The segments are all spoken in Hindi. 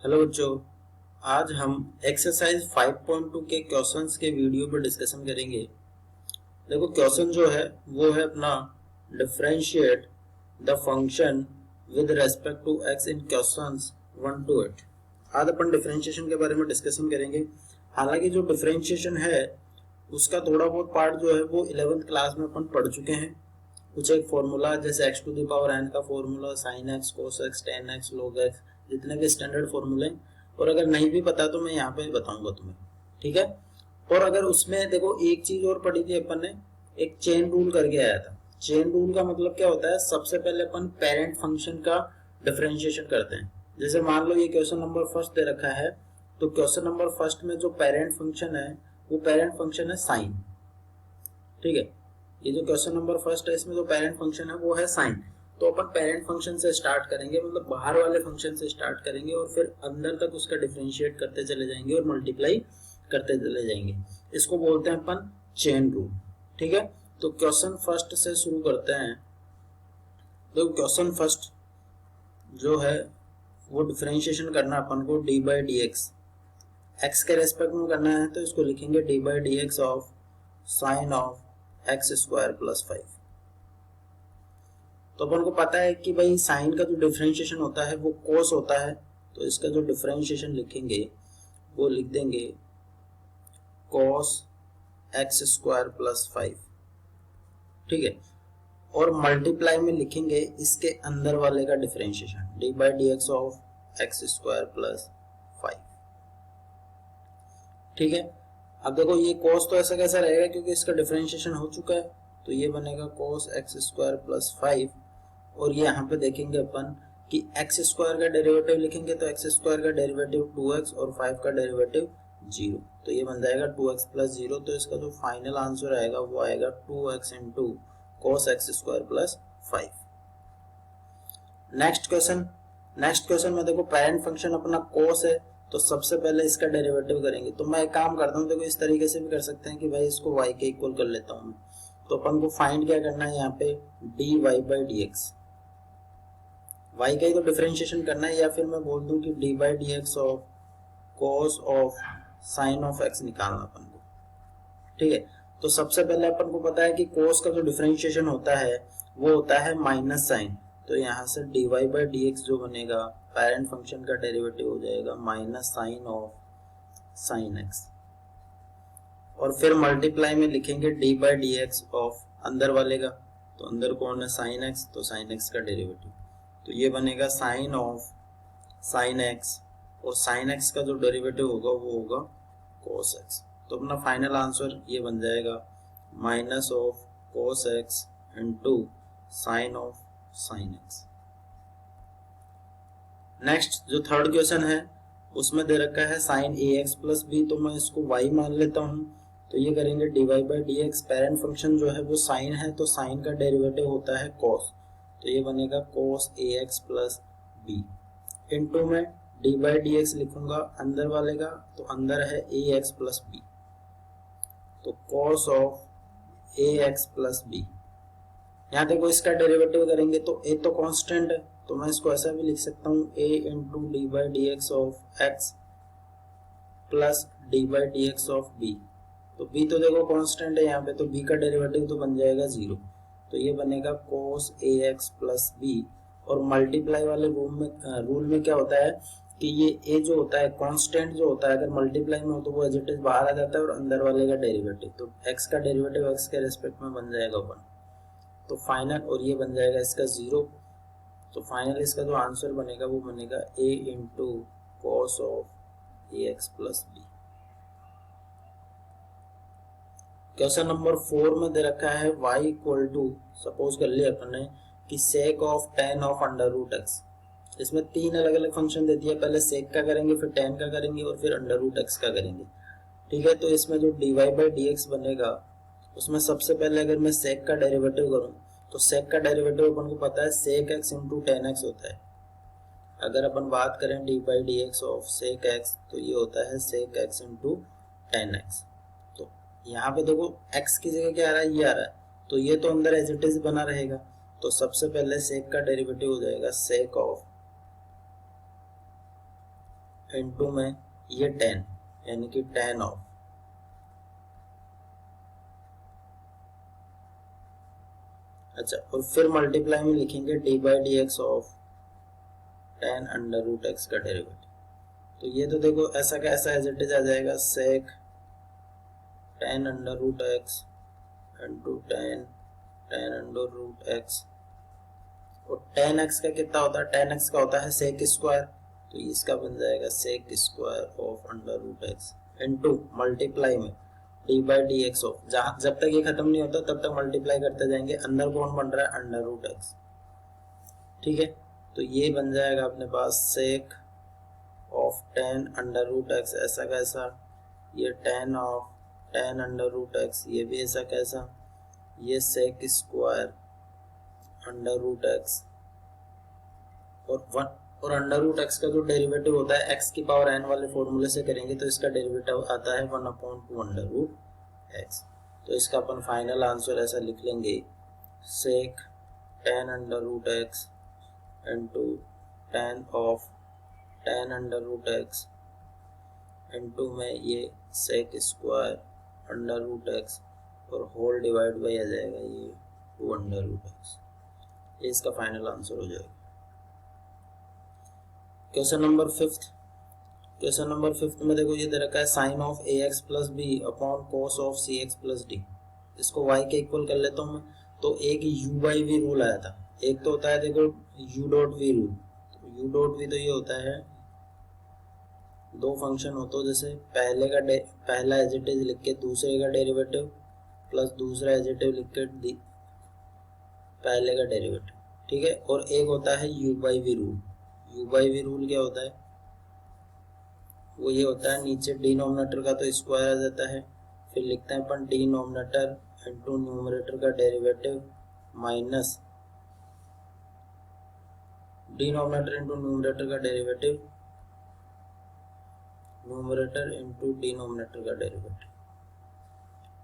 हेलो बच्चों, आज हम एक्सरसाइज 5.2 के क्वेश्चंस के वीडियो पर डिस्कशन करेंगे। देखो क्वेश्चन जो है वो है अपना differentiate the function with respect to X in questions 1 to 8। आज अपन डिफरेंशिएशन के बारे में डिस्कशन करेंगे। हालांकि जो डिफरेंशिएशन है उसका थोड़ा बहुत पार्ट जो है वो 11th क्लास में अपन पढ़ चुके हैं। कुछ एक फॉर्मूला जैसे x to the power n का formula, sin x, cos x, tan x, log x, जितने भी स्टैंडर्ड फॉर्मूले, और अगर नहीं भी पता तो मैं यहाँ पे बताऊंगा तुम्हें, ठीक है। और अगर उसमें देखो एक चीज और पढ़ी थी अपन ने, एक चेन रूल करके आया था। चेन रूल का मतलब क्या होता है, सबसे पहले अपन पेरेंट फंक्शन का डिफरेंशिएशन करते हैं। जैसे मान लो ये क्वेश्चन नंबर फर्स्ट दे रखा है, तो क्वेश्चन नंबर फर्स्ट में जो पेरेंट फंक्शन है वो पेरेंट फंक्शन है साइन, ठीक है। ये जो क्वेश्चन नंबर फर्स्ट है इसमें जो पेरेंट फंक्शन है वो है साइन। तो अपन पेरेंट फंक्शन से स्टार्ट करेंगे, मतलब बाहर वाले फंक्शन से स्टार्ट करेंगे और फिर अंदर तक उसका डिफरेंशिएट करते चले जाएंगे और मल्टीप्लाई करते चले जाएंगे। इसको बोलते हैं अपन चेन रूल, ठीक है। तो क्वेश्चन फर्स्ट से शुरू करते हैं। तो क्वेश्चन फर्स्ट जो है वो डिफरेंशिएशन करना अपन को d by D x, x के रेस्पेक्ट में करना है, तो इसको लिखेंगे D by D x of sine of X square plus 5। तो अपन को पता है कि भाई साइन का जो डिफरेंशिएशन होता है वो कोस होता है, तो इसका जो डिफरेंशिएशन लिखेंगे वो लिख देंगे कोस एक्स स्क्वायर प्लस 5, ठीक है। और मल्टीप्लाई में लिखेंगे इसके अंदर वाले का differentiation D by D x of X square plus 5, ठीक है। अब देखो ये cos तो ऐसा कैसा रहेगा क्योंकि इसका डिफरेंशिएशन हो चुका है, तो ये बनेगा cos एक्स स्क्वायर प्लस 5। और ये यहाँ पे देखेंगे अपन कि एक्स स्क्वायर का डेरिवेटिव लिखेंगे तो एक्स स्क्वायर का डेरिवेटिव 2x और 5 का डेरिवेटिव 0, तो ये बन जाएगा 2x प्लस 0। तो इसका जो फाइनल आंसर आएगा वो आएगा 2x into cos x square plus 5। Next question में देखो पेरेंट फंक्शन अपना cos है, तो सबसे पहले इसका डेरिवेटिव करेंगे। तो मैं एक काम करता हूँ, देखो इस तरीके से भी कर सकते हैं कि भाई इसको y के इक्वल कर लेता हूँ। तो अपन को फाइंड क्या करना है यहाँ पे, D Y by D X, y का ही तो डिफरेंशिएशन करना है, या फिर मैं बोल दूं कि D by D x of cos of sine of x निकालना अपन को, ठीक है। तो सबसे पहले अपन को पता है कि कोस का जो डिफरेंशिएशन होता है वो होता है माइनस साइन, तो यहाँ से D Y by D X जो बनेगा पेरेंट फंक्शन का डेरिवेटिव हो जाएगा minus sine of sine X. और फिर मल्टीप्लाई में लिखेंगे D by D x of अंदर वाले का, तो अंदर कौन है साइन एक्स, तो साइन एक्स का डेरिवेटिव, तो ये बनेगा साइन ऑफ साइन एक्स, और साइन एक्स का जो डेरिवेटिव होगा वो होगा कोस एक्स। तो अपना फाइनल आंसर ये बन जाएगा minus of cos x into sine of sine x. Next जो थर्ड क्वेश्चन है उसमें दे रखा है साइन ए एक्स प्लस बी, तो मैं इसको y मान लेता हूँ। तो ये करेंगे D Y by D X, parent function जो है वो साइन है, तो साइन का डेरिवेटिव होता है कॉस, तो ये बनेगा cos A x plus B. Into में डी बाई डी एक्स लिखूंगा अंदर वाले का, तो अंदर है ए एक्स प्लस बी, तो cos of A x plus B. यहाँ देखो इसका डेरिवेटिव करेंगे तो ए तो कांस्टेंट है, तो मैं इसको ऐसा भी लिख सकता हूँ a into D by D x of X plus D by D x of B. तो b तो देखो कांस्टेंट है यहाँ पे, तो b का डेरिवेटिव तो बन जाएगा 0, तो ये बनेगा cos a x plus B. और मल्टीप्लाई वाले रूल में क्या होता है कि ये a जो होता है कांस्टेंट जो होता है, अगर मल्टीप्लाई में हो तो वो एज इट इज बाहर आ जाता है और अंदर वाले का डेरिवेटिव, तो x का डेरिवेटिव x के रेस्पेक्ट में बन जाएगा 1, तो फाइनल, और ये बन जाएगा इसका 0। तो फाइनल इसका जो आंसर बनेगा वो बनेगा a into cos of A x plus B. Question number 4 में दे रखा है y इक्वल टू, सपोज कर लिया अपन ने कि sec of tan of under root X. इसमें 3 अलग अलग फंक्शन दे दिया, पहले सेक का करेंगे, फिर टेन का करेंगे और फिर अंडर रूट एक्स का करेंगे, ठीक है। तो इसमें जो D Y by D X बनेगा उसमें सबसे पहले अगर मैं सेक का डेरिवेटिव करूं, तो सेक का डेरिवेटिव अपन को पता है sec X into tan X होता है। अगर अपन बात करें D by D x of sec X, तो ये होता है sec X into tan X. तो यहाँ पे देखो एक्स की जगह क्या आ रहा है, ये आ रहा है, तो ये तो अंदर एज इट इज बना रहेगा। तो सबसे पहले सेक का डेरिवेटिव हो जाएगा सेक ऑफ इनटू में ये 10 यानी कि tan ऑफ, अच्छा, और फिर मल्टीप्लाई में लिखेंगे D by D x of tan under root x का डेरिवेटिव। तो ये तो देखो ऐसा का ऐसा एज इट इज आ जाएगा sec tan under root x into tan under root x, और tan x का कितना होता है, tan x का होता है सेक स्क्वायर, तो इसका बन जाएगा sec square of under root x into multiply में D by D x of, जहां जब तक ये खत्म नहीं होता तब तक मल्टीप्लाई करते जाएंगे, अंदर कौन बन रहा है अंडर रूट एक्स, ठीक है। तो ये बन जाएगा अपने पास sec of tan under root x ऐसा कैसा, ये tan of tan under root x ये भी ऐसा कैसा, ये sec square under root x और अंडर रूट एक्स का जो डेरिवेटिव होता है एक्स की पावर n वाले फॉर्मूले से करेंगे तो इसका डेरिवेटिव आता है 1/2 अंडर रूट एक्स। तो इसका अपन फाइनल आंसर ऐसा लिख लेंगे sec tan under root x into tan of tan under root x into में ये sec square under root x और होल डिवाइड बाई आ जाएगा ये 2 अंडर रूट एक्स। ये इसका फाइनल आंसर हो जाएगा। क्वेश्चन नंबर 5, क्वेश्चन नंबर 5 में देखो ये दे रखा है sine of A x plus B upon cos of C x plus D, इसको y के इक्वल कर लेता हूँ मैं। तो एक u बाई वी रूल आया था, एक तो होता है देखो u डॉट वी रूल, तो u डॉट वी तो ये होता है दो फंक्शन हो तो जैसे पहला एज इट इज लिख के दूसरे का डेरिवेटिव प्लस दूसरा एज इट इज लिख के पहले का डेरिवेटिव, ठीक है। और एक होता है u by V rule, u by V rule क्या होता है, वो ये होता है नीचे डिनोमिनेटर का तो स्क्वायर आ जाता है, फिर लिखते हैं अपन डिनोमिनेटर इंटू न्यूमरेटर का derivative minus denominator into numerator का डेरिवेटिव न्यूमरेटर इंटू डिनोमिनेटर का डेरिवेटिव,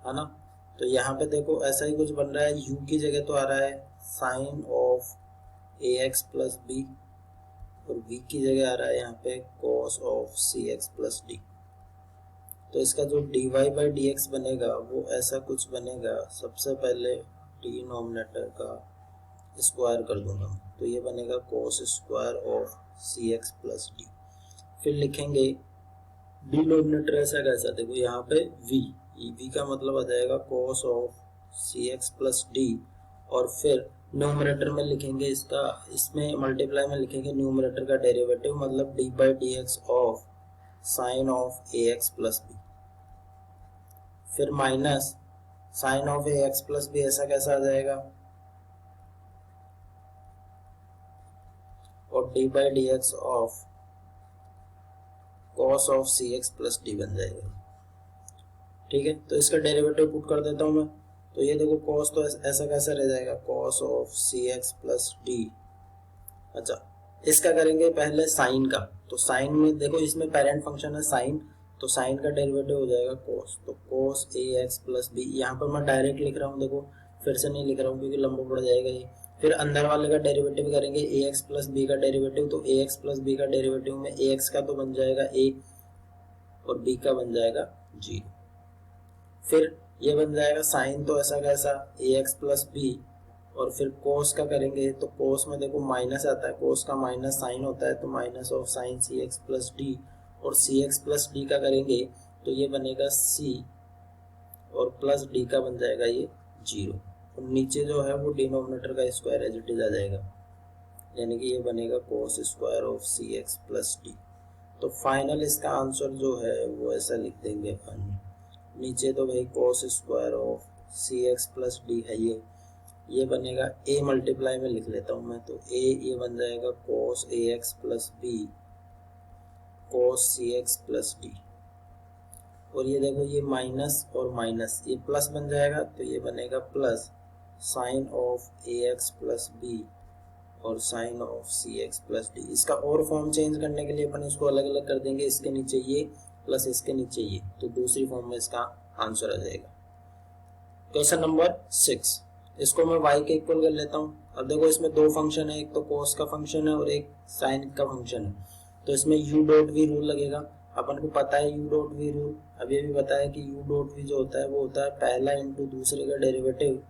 है ना। तो यहाँ पे देखो ऐसा ही कुछ बन रहा है, u की जगह तो आ रहा है sine of A x plus B और v की जगह आ रहा है यहाँ पे cos of C x plus D. तो इसका जो dy बाई डी एक्स बनेगा वो ऐसा कुछ बनेगा, सबसे पहले डिनोमिनेटर का स्क्वायर कर दूंगा, तो ये बनेगा cos square of C x plus D. फिर लिखेंगे डिनोमिनेटर ऐसा कैसा, देखो यहाँ पे v का मतलब आ जाएगा cos of C x plus D, और फिर न्यूमरेटर में लिखेंगे इसका, इसमें मल्टीप्लाई में लिखेंगे न्यूमरेटर का डेरिवेटिव मतलब d by D x of sine of A x plus b, फिर minus sine of A x plus b ऐसा कैसा आ जाएगा, और d by D x of cos of C x plus d बन जाएगा, ठीक है। तो इसका डेरिवेटिव पुट कर देता हूं मैं, तो ये देखो cos तो ऐसा कैसा रह जाएगा cos of C x plus D. अच्छा, इसका करेंगे पहले साइन का, तो साइन में देखो इसमें पेरेंट फंक्शन है साइन, तो साइन का डेरिवेटिव हो जाएगा cos, तो cos ए एक्स प्लस बी, यहाँ पर मैं डायरेक्ट लिख रहा हूँ, देखो फिर से नहीं लिख रहा हूँ क्योंकि लंबा पड़ जाएगा ये। फिर अंदर वाले का डेरिवेटिव करेंगे ए एक्स प्लस बी का डेरिवेटिव, तो ए एक्स प्लस बी का डेरिवेटिव में ए एक्स का तो बन जाएगा ए और बी का बन जाएगा जी। फिर ये बन जाएगा साइन तो ऐसा कैसा ए एक्स प्लस बी, और फिर कोस का करेंगे तो कोस में देखो माइनस आता है, कोस का माइनस साइन होता है तो minus of sine C x plus D, और सी एक्स प्लस डी का करेंगे तो ये बनेगा सी और प्लस डी का बन जाएगा ये 0, और नीचे जो है वो डिनोमिनेटर का स्क्वायर एज इट इज आ जाएगा, यानी कि ये बनेगा cos square of C x plus D. तो फाइनल इसका आंसर जो है वो ऐसा लिख देंगे अपन, नीचे तो भाई cos square of C x plus D है ये बनेगा a मल्टीप्लाई में लिख लेता हूँ मैं, तो a ये बन जाएगा cos ए एक्स प्लस बी cos सी एक्स प्लस डी, और ये देखो ये माइनस और माइनस ये प्लस बन जाएगा, तो ये बनेगा plus sine of A x plus B और sine of C x plus d. इसका और फॉर्म चेंज करने के लिए अपन इसको अलग अलग कर देंगे, इसके नीचे ये प्लस इसके नीचे ये, तो दूसरी फॉर्म में इसका आंसर आ जाएगा। क्वेश्चन नंबर 6, इसको मैं y के इक्वल कर लेता हूँ। अब देखो इसमें दो फंक्शन है, एक तो cos का फंक्शन है और एक sin का फंक्शन है। तो इसमें u डॉट वी रूल लगेगा। अपन को पता है u डॉट वी रूल, अभी भी बताया कि u डॉट वी जो होता है वो होता है पहला इंटू दूसरे का डेरिवेटिव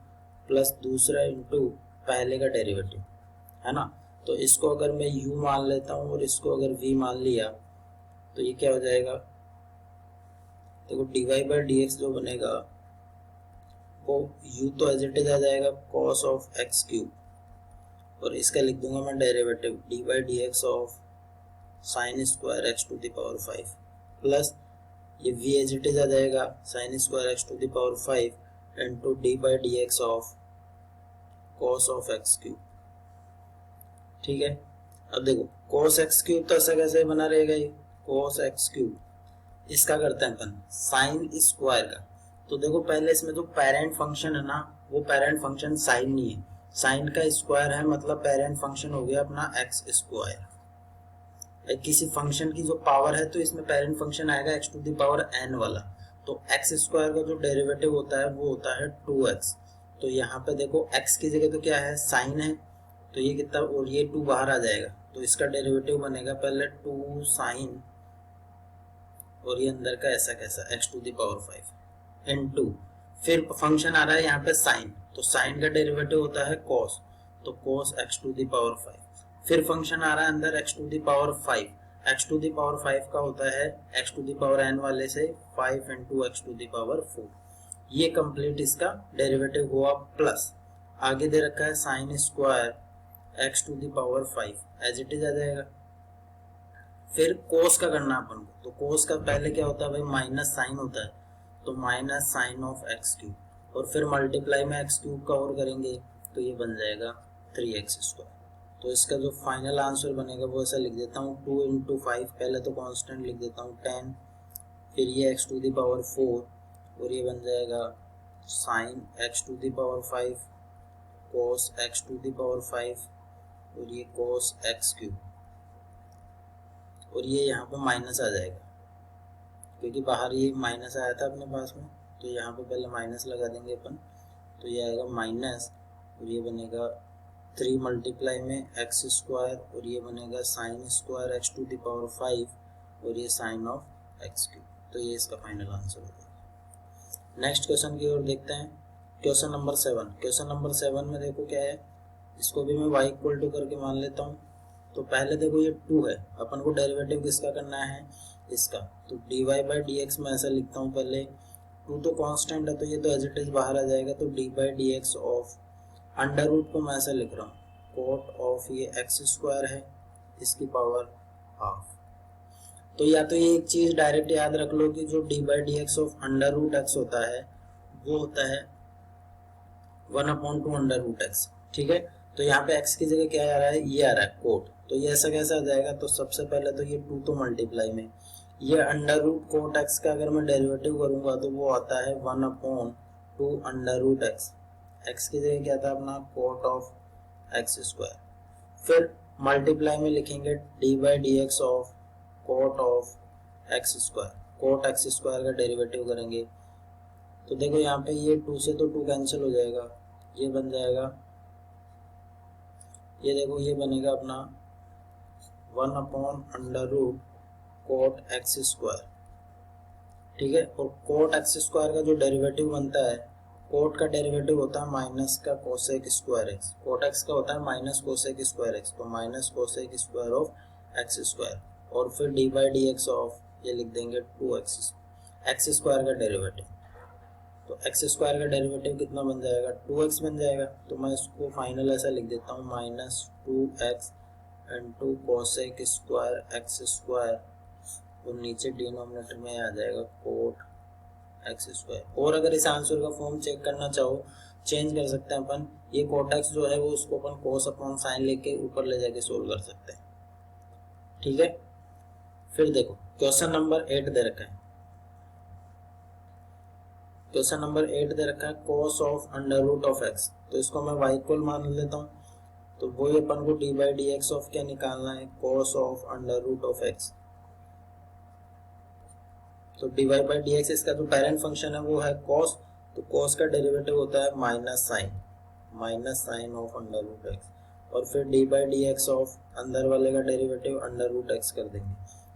प्लस दूसरा इंटू पहले का डेरिवेटिव, है ना। तो इसको अगर मैं u मान लेता हूँ और इसको अगर v मान लिया तो ये क्या हो जाएगा, देखो dy बाई dx जो बनेगा वो u तो एज इट इज आ जाएगा cos ऑफ एक्स क्यूब, और इसका लिख दूंगा मैं derivative D by D x of sine square X to the power 5 plus ये v एज इट इज आ जाएगा sine square X to the power 5 into D by D x of cos of X cube. ठीक है, अब देखो cos एक्स क्यूब तो ऐसा कैसे बना रहेगा, ये cos एक्स क्यूब, इसका करते हैं अपन साइन स्क्वायर का। तो देखो पहले इसमें जो पेरेंट फंक्शन है ना वो पेरेंट फंक्शन साइन नहीं है, साइन का स्क्वायर है, मतलब पेरेंट फंक्शन हो गया अपना एक्स स्क्वायर। किसी फंक्शन की जो पावर है तो इसमें पेरेंट फंक्शन आएगा X to the power N वाला, तो एक्स स्क्वायर का जो डेरिवेटिव होता है वो होता है 2x। तो यहाँ पे देखो x की जगह तो क्या है साइन है, तो ये कितना, और ये 2 बाहर आ जाएगा, तो इसका डेरिवेटिव बनेगा पहले 2 साइन और ये अंदर का ऐसा कैसा X to the power 5 into, फिर फंक्शन आ रहा है यहाँ पे साइन, तो साइन का डेरिवेटिव होता है cos, तो cos x to the power 5, फिर फंक्शन आ रहा है अंदर x to the power 5, x to the power 5 का होता है x to the power n वाले से 5 into X to the power 4, ये कंप्लीट इसका डेरिवेटिव हुआ, प्लस आगे दे रखा है sine square x to the power 5 as it is आ जाएगा। फिर कोस का करना अपन को, तो कोस का पहले क्या होता है भाई माइनस साइन होता है, तो minus sine of X cube, और फिर मल्टीप्लाई में एक्स क्यूब का और करेंगे तो ये बन जाएगा 3x स्क्वायर। तो इसका जो फाइनल आंसर बनेगा वो ऐसा लिख देता हूँ 2 इंटू 5, पहले तो कांस्टेंट लिख देता हूँ 10, फिर ये एक्स टू द पावर 4 और ये बन जाएगा sine X to the power 5 cos X to the power 5 और ये कोस एक्स क्यूब, और ये यहाँ पे माइनस आ जाएगा क्योंकि बाहर ये माइनस आया था अपने पास में, तो यहाँ पे पहले माइनस लगा देंगे अपन, तो ये आएगा माइनस और ये बनेगा 3 मल्टीप्लाई में एक्स स्क्वायर और ये बनेगा sine square X to the power 5 और ये साइन ऑफ एक्स क्यूब। तो ये इसका फाइनल आंसर हो जाएगा। नेक्स्ट क्वेश्चन की ओर देखते हैं, क्वेश्चन नंबर 7। क्वेश्चन नंबर 7 में देखो क्या है, इसको भी मैं y इक्वल टू करके मान लेता हूँ। तो पहले देखो ये 2 है, अपन को डेरिवेटिव किसका करना है, इसका, तो dy बाई डी एक्स में ऐसा लिखता हूँ, पहले 2 तो कांस्टेंट है तो ये तो एज इट इज बाहर आ जाएगा, तो D by D x of under root को मैं ऐसा लिख रहा हूँ कोट ऑफ ये एक्स स्क्वायर है इसकी पावर हाफ। तो या तो ये एक चीज डायरेक्ट याद रख लो कि जो D by D x of under root X होता है वो होता है 1/2 अंडर रूट एक्स। ठीक है, तो यहाँ पे x की जगह क्या आ रहा है, ये आ रहा है कोट, तो ये ऐसा कैसे आ जाएगा, तो सबसे पहले तो ये 2 तो मल्टीप्लाई में ये अंडर रूट कोट एक्स का अगर मैं डेरिवेटिव करूंगा तो वो आता है 1/2 अंडर रूट एक्स, एक्स की जगह क्या था अपना कोट ऑफ एक्स स्क्वायर, फिर मल्टीप्लाई में लिखेंगे D by D x of cot of X square, cot X square का डेरिवेटिव करेंगे। तो देखो यहाँ पे ये 2 से तो 2 कैंसिल हो जाएगा, ये बन जाएगा, ये देखो ये बनेगा अपना 1/√, कोट एक्स स्क्वायर। ठीक है, और कोट एक्स स्क्वायर का जो डेरिवेटिव बनता है, कोट का डेरिवेटिव होता है माइनस का cosec square X, cot X का होता है माइनस कोसेक स्क्वायर एक्स, तो minus cosec square of X square, और फिर D by D x of ये लिख देंगे 2x, एक्स स्क्वायर का डेरिवेटिव, तो एक्स स्क्वायर का डेरिवेटिव कितना बन जाएगा, 2x बन जाएगा। तो मैं इसको फाइनल ऐसा लिख देता हूँ -2x into cosec square x square, और नीचे डिनोमिनेटर में आ जाएगा कोट एक्स स्क्वायर। और अगर इस आंसर का फॉर्म चेक करना चाहो चेंज कर सकते हैं अपन, ये कोट एक्स जो है वो उसको अपन कोस अपॉन साइन लेके ऊपर ले जाके सोल्व कर सकते हैं। ठीक है, फिर देखो क्वेश्चन नंबर 8 दे रखा है, क्वेश्चन नंबर 8 दे रखा है cos of under root of x, तो इसको मैं y इक्वल मान लेता हूँ, तो वही अपन को d by D x of क्या निकालना है, cos of under root of x, तो d Y by D x इसका जो पेरेंट फंक्शन है वो है cos, तो cos का डेरिवेटिव होता है minus sine of under root x, और फिर D by D x of अंदर वाले का डेरिवेटिव अंडर रूट एक्स कर देंगे,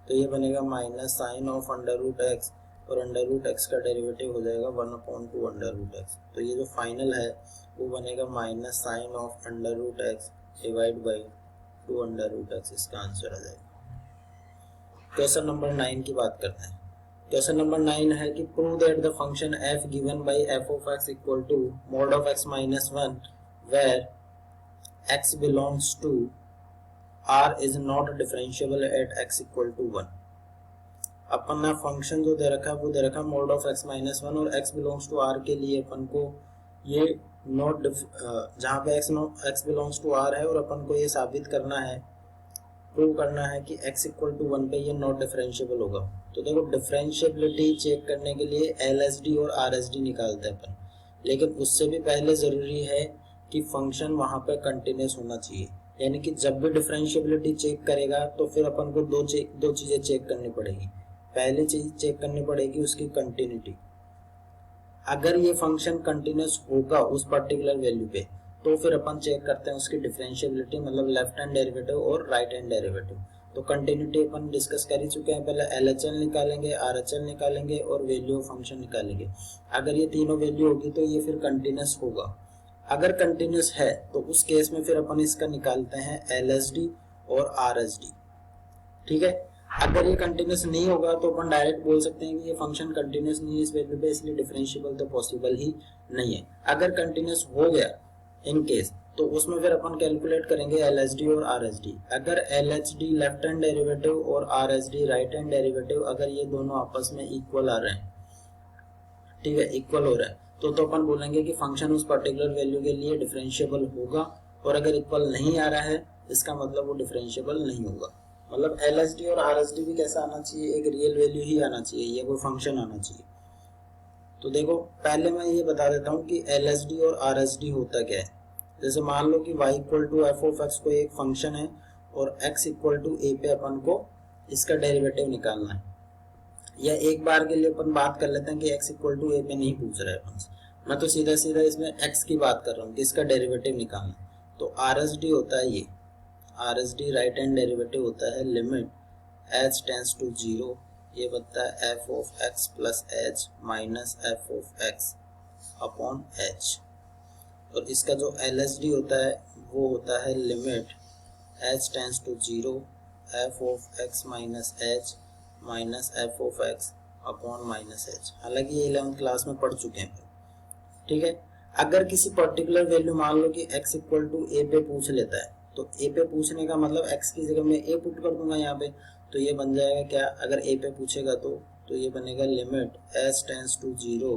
तो ये बनेगा minus sine of under root x, और अंडर रूट एक्स का डेरिवेटिव हो जाएगा 1/2 अंडर रूट एक्स। तो ये जो फाइनल है वो बनेगा minus sine of under root X divide by 2 under root X, इसका आंसर आ जाएगा। क्वेश्चन नंबर 9 की बात करते हैं। क्वेश्चन नंबर 9 है कि prove that the function f given by f of x equal to mod of x minus 1 where x belongs to r is not differentiable at x equal to 1। अपन ना फंक्शन जो दे रखा है वो दे रखा है mod of x minus 1 और x belongs to r के लिए अपन को ये नॉट जहाँ पे x belongs to r है और अपन को ये साबित करना है, प्रूव करना है कि x इक्वल टू 1 पे ये नॉट डिफरेंशिएबल होगा। तो देखो डिफरेंशिएबिलिटी चेक करने के लिए LSD और RSD निकालते हैं अपन, लेकिन उससे भी पहले ज़रूरी है कि फंक्शन वहाँ पे कंटिन्यूस होना चाहिए। यानी कि जब भी डिफरेंशिएबिलिटी चेक करेगा तो फिर अपन को दो चीज़ें चेक करनी पड़ेगी। पहली चीज़ चेक करनी पड़ेगी उसकी कंटिन्यूटी। अगर ये फंक्शन कंटिन्यूस होगा उस पर्टिकुलर वैल्यू पे तो फिर अपन चेक करते हैं उसकी डिफरेंशिएबिलिटी, मतलब लेफ्ट हैंड डेरिवेटिव और राइट हैंड डेरिवेटिव। तो कंटिन्यूटी अपन डिस्कस कर ही चुके हैं, पहले LHL निकालेंगे, RHL निकालेंगे और वैल्यू ऑफ फंक्शन निकालेंगे। अगर ये तीनों वैल्यू होगी तो ये फिर कंटिन्यूस होगा। अगर कंटिन्यूस है तो उस केस में फिर अपन इसका निकालते हैं LSD और RSD, ठीक है। अगर ये कंटिन्यूस नहीं होगा तो अपन डायरेक्ट बोल सकते हैं कि ये फंक्शन कंटिन्यूस नहीं है इस वैल्यू पे, इसलिए डिफरेंशिएबल तो पॉसिबल ही नहीं है। अगर कंटिन्यूस हो गया इन केस तो उसमें फिर अपन कैलकुलेट करेंगे LSD और RSD। अगर LHD लेफ्ट हैंड डेरिवेटिव और RSD राइट हैंड डेरिवेटिव अगर ये दोनों आपस में इक्वल आ रहे हैं, ठीक है, इक्वल हो रहा है, तो अपन बोलेंगे कि फंक्शन उस पर्टिकुलर वैल्यू के लिए डिफरेंशिएबल होगा। और अगर इक्वल नहीं आ रहा है इसका मतलब वो डिफरेंशिएबल नहीं होगा। मतलब LSD और RSD भी कैसा आना चाहिए, एक रियल वैल्यू ही आना चाहिए, ये कोई फंक्शन आना चाहिए। तो देखो पहले मैं ये बता देता हूँ कि LSD और RSD होता क्या है। जैसे मान लो कि y equal to f of x कोई एक फंक्शन है और x इक्वल टू ए पे अपन को इसका डेरिवेटिव निकालना है, या एक बार के लिए अपन बात कर लेते हैं कि x इक्वल टू ए पे नहीं पूछ रहा है अपन से, मैं तो सीधा सीधा इसमें x की बात कर रहा हूँ कि इसका डेरिवेटिव निकालना है। तो RSD होता है ये, RSD राइट हैंड डेरिवेटिव होता है लिमिट h टेंड्स टू 0, ये बनता है f of x plus h minus f of x upon h। और इसका जो LSD होता है वो होता है limit h tends to 0 f of x minus h minus f of x upon minus h। हालांकि ये 11th क्लास में पढ़ चुके हैं, ठीक है। अगर किसी पर्टिकुलर वैल्यू मान लो कि x इक्वल टू a पे पूछ लेता है, तो a पे पूछने का मतलब x की जगह मैं a पुट कर दूंगा यहाँ पे, तो ये बन जाएगा क्या, अगर a पे पूछेगा तो ये बनेगा limit h tends to 0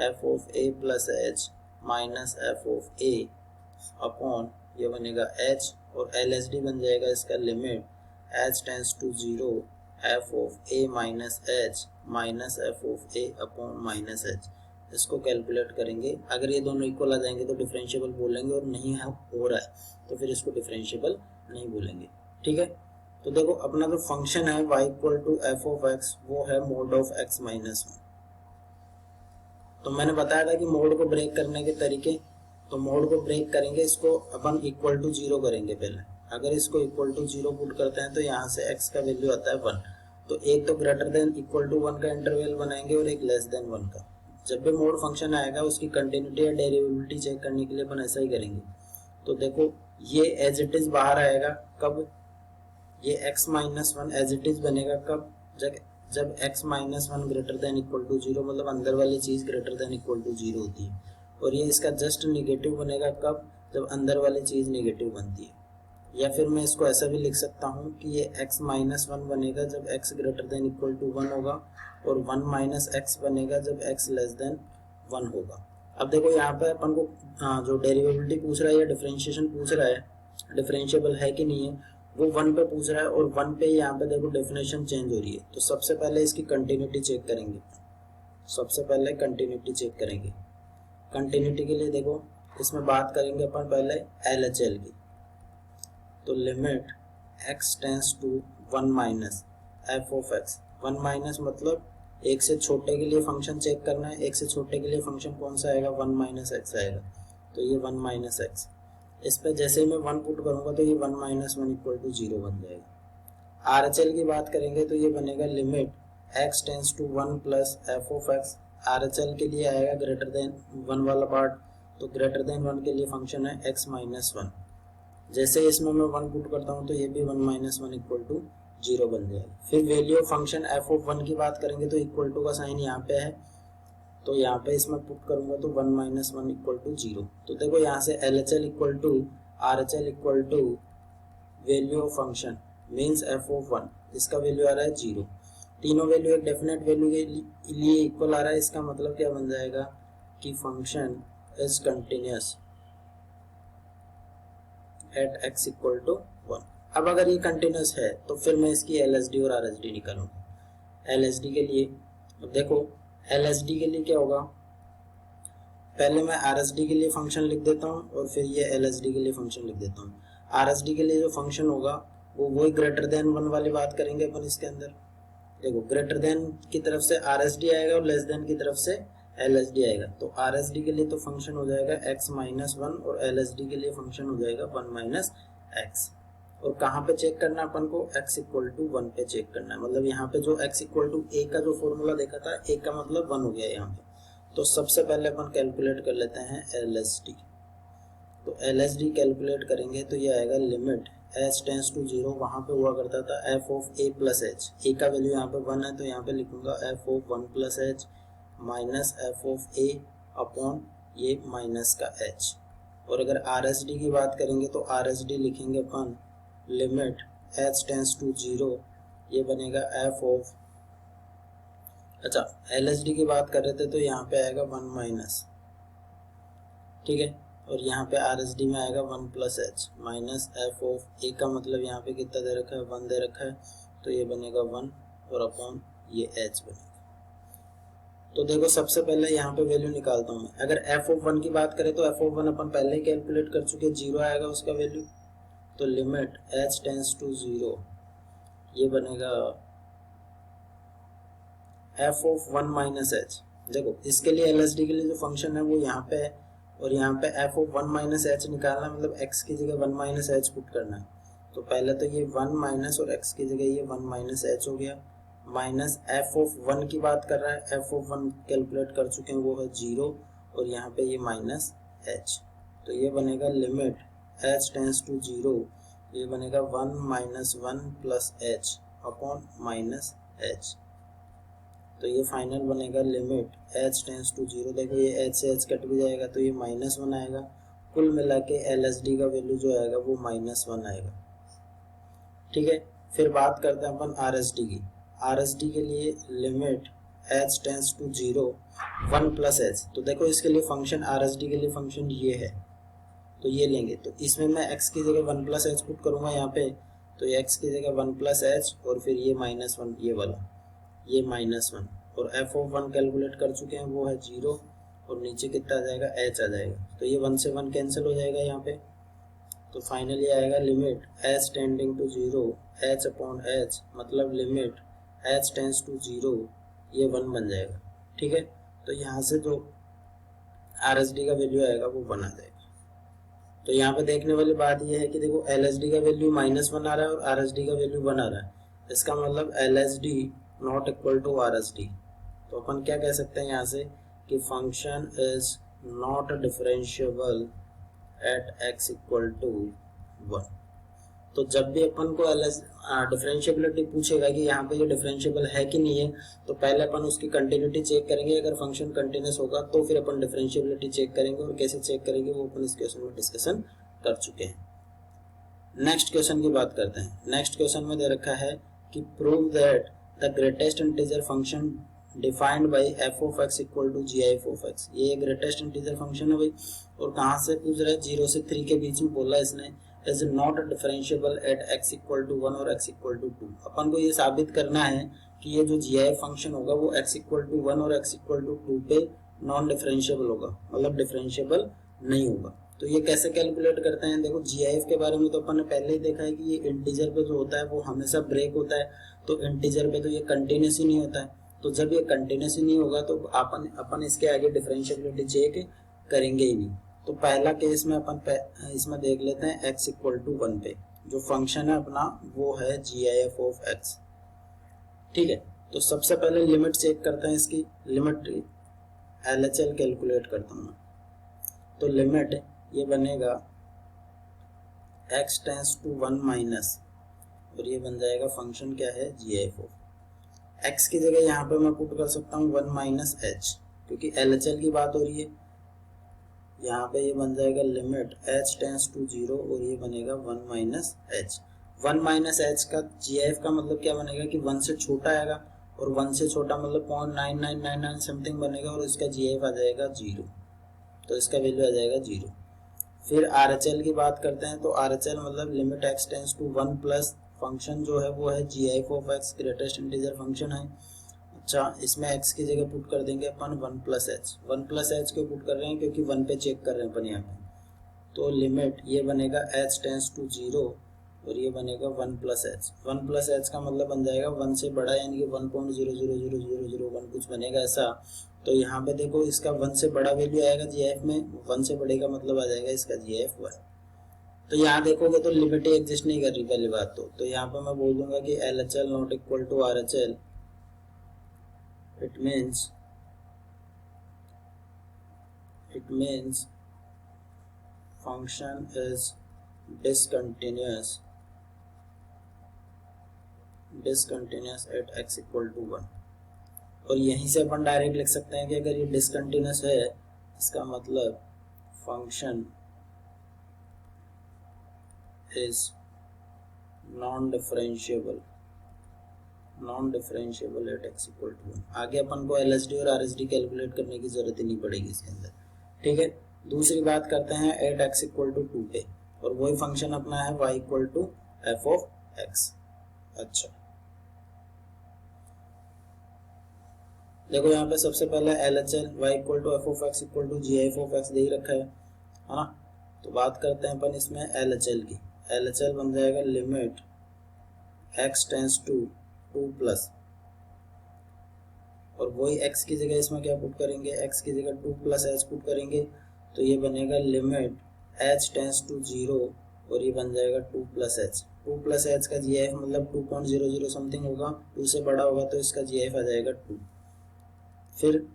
f of a plus h minus f of a upon ये बनेगा h, और LSD बन जाएगा इसका limit h tends to 0 f of a minus h minus f of a upon minus h। इसको कैलकुलेट करेंगे, अगर ये दोनों इक्वल आ जाएंगे तो डिफरेंशिएबल बोलेंगे, और नहीं हो रहा है तो फिर इसको डिफरेंशिएबल नहीं बोलेंगे, ठीक है। तो देखो अपना जो फंक्शन है y equal to f of x वो है मोड ऑफ x माइनस 1। तो मैंने बताया था कि मोड को ब्रेक करने के तरीके, तो मोड को ब्रेक करेंगे, इसको अपन इक्वल टू 0 करेंगे पहले। अगर इसको इक्वल टू 0 पुट करते हैं तो यहाँ से x का वैल्यू आता है 1, तो एक तो ग्रेटर देन इक्वल टू 1 का इंटरवल बनाएंगे और एक लेस देन 1 का। जब भी मोड फंक्शन आएगा उसकी कंटिन्यूटी या डेरिवेबिलिटी चेक करने के लिए अपन ऐसा ही करेंगे। तो देखो ये एज इट इज बाहर आएगा कब, ये x minus 1 as it is बनेगा कब, जब x minus 1 greater than equal to 0, मतलब अंदर वाली चीज ग्रेटर देन इक्वल टू 0 होती है। और ये इसका जस्ट निगेटिव बनेगा कब, जब अंदर वाली चीज निगेटिव बनती है। या फिर मैं इसको ऐसा भी लिख सकता हूँ कि ये x माइनस 1 बनेगा जब x greater than equal to 1 होगा, और 1 माइनस x बनेगा जब x लेस देन 1 होगा। अब देखो यहाँ पे अपन को जो डेरिवेबिलिटी पूछ रहा है या डिफरेंशिएशन पूछ रहा है, डिफरेंशिएबल है कि नहीं है, वो 1 पे पूछ रहा है, और 1 पे यहाँ पे देखो डेफिनेशन चेंज हो रही है। तो सबसे पहले इसकी कंटिन्यूटी चेक करेंगे, सबसे पहले कंटिन्यूटी चेक करेंगे। कंटिन्यूटी के लिए देखो इसमें बात करेंगे अपन पहले LHL की। तो limit x tends to 1 minus f of x, 1 minus मतलब एक से छोटे के लिए फंक्शन चेक करना है, एक से छोटे के लिए फंक्शन कौन सा आएगा, 1 माइनस x आएगा, तो ये 1 माइनस x इस पे जैसे ही मैं 1 पुट करूंगा तो ये 1 माइनस 1 इक्वल टू 0 बन जाएगा। RHL की बात करेंगे तो ये बनेगा limit x tends to 1 plus f of x. RHL के लिए आएगा ग्रेटर देन 1 वाला पार्ट, तो ग्रेटर देन 1 के लिए फंक्शन है x माइनस 1। जैसे इसमें मैं 1 पुट करता हूँ तो ये भी 1 माइनस 1 इक्वल टू 0 बन जाएगा। फिर value of function F of 1 की बात करेंगे तो इक्वल टू का साइन यहाँ पे है, तो यहाँ पे इसमें पुट करूंगा तो 1 माइनस 1 इक्वल टू 0। तो देखो यहाँ से LHL equal to RHL equal to value of function means f of 1, इसका वैल्यू आ रहा है 0। तीनों वैल्यू एक डेफिनेट वैल्यू के लिए इक्वल आ रहा है। इसका मतलब क्या बन जाएगा कि function is continuous at x equal to 1। अब अगर ये कंटिन्यूअस है तो फिर मैं इसकी LSD और RSD निकालूंगा। LSD के लिए अब देखो, LSD के लिए क्या होगा, पहले मैं RSD के लिए फंक्शन लिख देता हूँ और फिर ये LSD के लिए फंक्शन लिख देता हूँ। RSD के लिए जो फंक्शन होगा वो वही ग्रेटर देन 1 वाली बात करेंगे अपन इसके अंदर। देखो ग्रेटर देन की तरफ से RSD आएगा और लेस देन की तरफ से LSD आएगा। तो RSD के लिए तो फंक्शन हो जाएगा x माइनस 1 और LSD के लिए फंक्शन हो जाएगा 1 माइनस x। और कहाँ पे चेक करना है अपन को, x इक्वल टू 1 पे चेक करना है। मतलब यहाँ पे जो x इक्वल टू a का जो फॉर्मूला देखा था, a का मतलब 1 हो गया यहाँ पे। तो सबसे पहले अपन कैलकुलेट कर लेते हैं LSD। तो LSD कैलकुलेट करेंगे तो ये आएगा लिमिट h टेंस टू 0, वहाँ पे हुआ करता था f of a plus h। a का वैल्यू यहाँ पे 1 है तो यहाँ पे लिखूंगा f of 1 plus h minus f of a upon ये माइनस का h। और अगर RSD की बात करेंगे तो RSD लिखेंगे अपन लिमिट h टेंस टू 0, ये बनेगा f ऑफ, अच्छा LSD की बात कर रहे थे तो यहाँ पे आएगा 1 माइनस, ठीक है, और यहाँ पे RSD में आएगा 1 plus h minus f of a का मतलब यहाँ पे कितना दे रखा है, 1 दे रखा है, तो ये बनेगा 1 और अपॉन ये h बनेगा। तो देखो सबसे पहले यहाँ पे वैल्यू निकालता हूँ मैं। अगर f ऑफ 1 की बात करें तो f ऑफ 1 अपन पहले ही कैलकुलेट कर चुके, 0 आएगा उसका वैल्यू। तो लिमिट h टेंस टू 0, ये बनेगा f ऑफ 1 माइनस h। देखो इसके लिए LSD के लिए जो फंक्शन है वो यहाँ पे है और यहाँ पे f ऑफ 1 माइनस h निकालना, मतलब x की जगह 1 माइनस h पुट करना है। तो पहले तो ये 1 माइनस और x की जगह ये 1 माइनस h हो गया, माइनस f ऑफ 1 की बात कर रहा है, f ऑफ 1 कैलकुलेट कर चुके हैं वो है 0 और यहाँ पे ये माइनस h। तो ये बनेगा लिमिट h टेंस टू 0, ये बनेगा 1 minus 1 plus h upon minus h। तो ये फाइनल बनेगा लिमिट h टेंस टू 0। देखो ये h से h कट भी जाएगा तो ये माइनस 1 आएगा। कुल मिला के LSD का वैल्यू जो आएगा वो माइनस 1 आएगा, ठीक है। फिर बात करते हैं अपन RSD की। RSD के लिए limit h tends to 0 1 plus h। तो देखो इसके लिए फंक्शन, RSD के लिए फंक्शन ये है तो ये लेंगे। तो इसमें मैं x की जगह 1 प्लस h पुट करूंगा यहाँ पे, तो x की जगह 1 प्लस h और फिर ये माइनस 1, ये वाला ये माइनस 1, और f ऑफ 1 कैलकुलेट कर चुके हैं वो है 0 और नीचे कितना आ जाएगा, h आ जाएगा। तो ये 1 से 1 कैंसिल हो जाएगा यहाँ पे। तो फाइनली आएगा limit h tending to 0 h upon h, मतलब लिमिट h टेंस टू 0, ये 1 बन जाएगा, ठीक है। तो यहाँ से जो RSD का वैल्यू आएगा वो 1 आ जाएगा। तो यहाँ पे देखने वाली बात ये है कि देखो LSD का वैल्यू माइनस 1 आ रहा है और RSD का वैल्यू 1 आ रहा है। इसका मतलब LSD not equal to RSD। तो अपन क्या कह सकते हैं यहाँ से कि function is not differentiable at x equal to 1। तो जब भी अपन को डिफरेंशिएबिलिटी पूछेगा कि यहाँ पे ये डिफरेंशिएबल है कि नहीं है, तो पहले अपन उसकी कंटिन्यूटी चेक करेंगे। अगर फंक्शन कंटिन्यूअस होगा तो फिर अपन डिफरेंशिएबिलिटी चेक करेंगे, और कैसे चेक करेंगे वो अपन इस क्वेश्चन में डिस्कशन कर चुके हैं। नेक्स्ट क्वेश्चन की बात करते हैं। नेक्स्ट क्वेश्चन में दे रखा है कि prove that the greatest integer function defined by f of x equal to gi of x। ये ग्रेटेस्ट इंटीजर फंक्शन है भाई, और कहाँ से पूछ रहा है, 0 से 3 के बीच में बोला है इसने। Is not differentiable at x equal to 1 और x इक्वल टू 2। अपन को ये साबित करना है कि ये जो gi फंक्शन होगा वो x इक्वल टू 1 और x इक्वल टू 2 पे नॉन डिफरेंशिएबल होगा, मतलब डिफरेंशिएबल नहीं होगा। तो ये कैसे कैलकुलेट करते हैं, देखो GIF के बारे में तो अपन ने पहले ही देखा है कि ये इंटीजर पे जो होता है वो हमेशा ब्रेक होता है। तो इंटीजर पे तो ये कंटिन्यूस ही नहीं होता है। तो जब ये कंटिन्यूस ही नहीं होगा तो अपन इसके आगे डिफरेंशिएबिलिटी चेक करेंगे ही नहीं। तो पहला केस में अपन इसमें देख लेते हैं x इक्वल टू 1 पे जो फंक्शन है अपना वो है GIF ऑफ x। ठीक है, तो सबसे पहले लिमिट चेक करते हैं, इसकी लिमिट LHL कैलकुलेट करता हूँ। तो लिमिट ये बनेगा x टेंस टू 1 माइनस और ये बन जाएगा फंक्शन क्या है GIF ऑफ x की जगह यहाँ पे मैं पुट कर सकता हूँ 1 माइनस h, क्योंकि LHL की बात हो रही है। यहाँ पे ये बन जाएगा लिमिट h टेंस टू 0 और ये बनेगा 1 माइनस h। 1 माइनस h का GIF का मतलब क्या बनेगा कि 1 से छोटा आएगा और 1 से छोटा मतलब 0.9999 समथिंग बनेगा और इसका GIF आ जाएगा 0, तो इसका वैल्यू आ जाएगा 0। फिर RHL की बात करते हैं, तो RHL मतलब limit x tends to 1 plus function जो है वो है GIF of x, greatest integer function है। अच्छा, इसमें x की जगह पुट कर देंगे अपन 1 प्लस h। 1 प्लस h को पुट कर रहे हैं क्योंकि 1 पे चेक कर रहे हैं अपन यहाँ पे। तो लिमिट ये बनेगा h टेंस टू 0 और ये बनेगा 1 प्लस h। 1 प्लस h का मतलब बन जाएगा 1 से बड़ा, यानी कि 1.0000001 कुछ बनेगा ऐसा। तो यहाँ पे देखो इसका 1 से बड़ा वैल्यू आएगा GIF में, 1 से बड़े का मतलब आ जाएगा इसका GIF 1। तो यहाँ देखोगे तो लिमिट एग्जिस्ट नहीं कर रही पहली बात तो यहाँ पे मैं बोल दूंगा कि LHL not equal to RHL। it means function is discontinuous at x equal to 1। और यहीं से अपन डायरेक्ट लिख सकते हैं कि अगर ये डिसकंटिन्यूस है इसका मतलब function is non differentiable at x equal to 1। आगे अपन को LHD और RHD कैलकुलेट करने की जरूरत ही नहीं पड़ेगी इसके अंदर। ठीक है, दूसरी बात करते हैं एट x इक्वल टू 2 पे, और वही फंक्शन अपना है y equal to f of x। अच्छा, देखो यहाँ पे सबसे पहले LHL y equal to f of x equal to GIF of x दे ही रखा है ना। तो बात करते हैं अपन इसमें LHL की। LHL बन जाएगा limit x tends to 2 plus, और वही x की जगह इसमें क्या पुट करेंगे, x की जगह 2 प्लस h पुट करेंगे। तो ये बनेगा लिमिट h टेंस टू 0 और ये बन जाएगा 2 प्लस h। 2 प्लस h का GIF मतलब 2.00 समथिंग होगा, 2 से बड़ा होगा तो इसका GIF आ जाएगा 2। फिर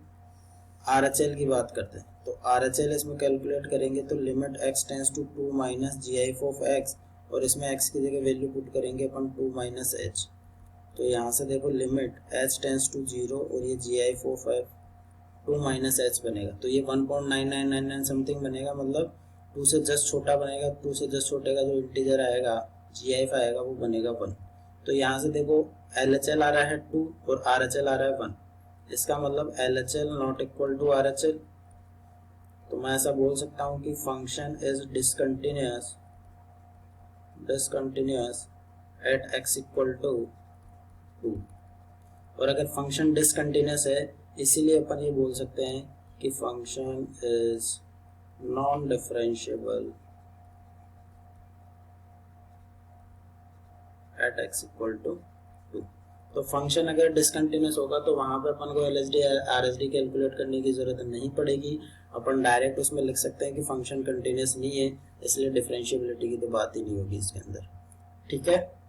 RHL की बात करते हैं, तो RHL इसमें कैलकुलेट करेंगे तो limit x tends to 2 minus GIF of x, और इसमें x की जगह वैल्यू पुट करेंगे अपन 2 माइनस h। तो यहाँ से देखो लिमिट h टेंस टू 0 और ये GIF ऑफ 2 माइनस h बनेगा, तो ये 1.9999 समथिंग बनेगा, मतलब 2 से जस्ट छोटा बनेगा। 2 से जस्ट छोटे का जो इंटीजर आएगा GIF आएगा वो बनेगा 1। तो यहाँ से देखो LHL आ रहा है 2 और RHL आ रहा है 1, इसका मतलब LHL not equal to RHL। तो मैं ऐसा बोल सकता हूँ कि function is discontinuous at x equal to 2। और अगर फंक्शन डिसकंटिन्यूअस है इसीलिए अपन ये बोल सकते हैं कि function is non differentiable at x equal to 2। तो फंक्शन अगर डिसकंटिन्यूअस होगा तो वहां पे अपन को LHD RHD कैलकुलेट करने की जरूरत नहीं पड़ेगी, अपन डायरेक्ट उसमें लिख सकते हैं कि फंक्शन कंटिन्यूअस नहीं है, इसलिए डिफरेंशिएबिलिटी की तो बात ही नहीं होगी इसके अंदर। ठीक है।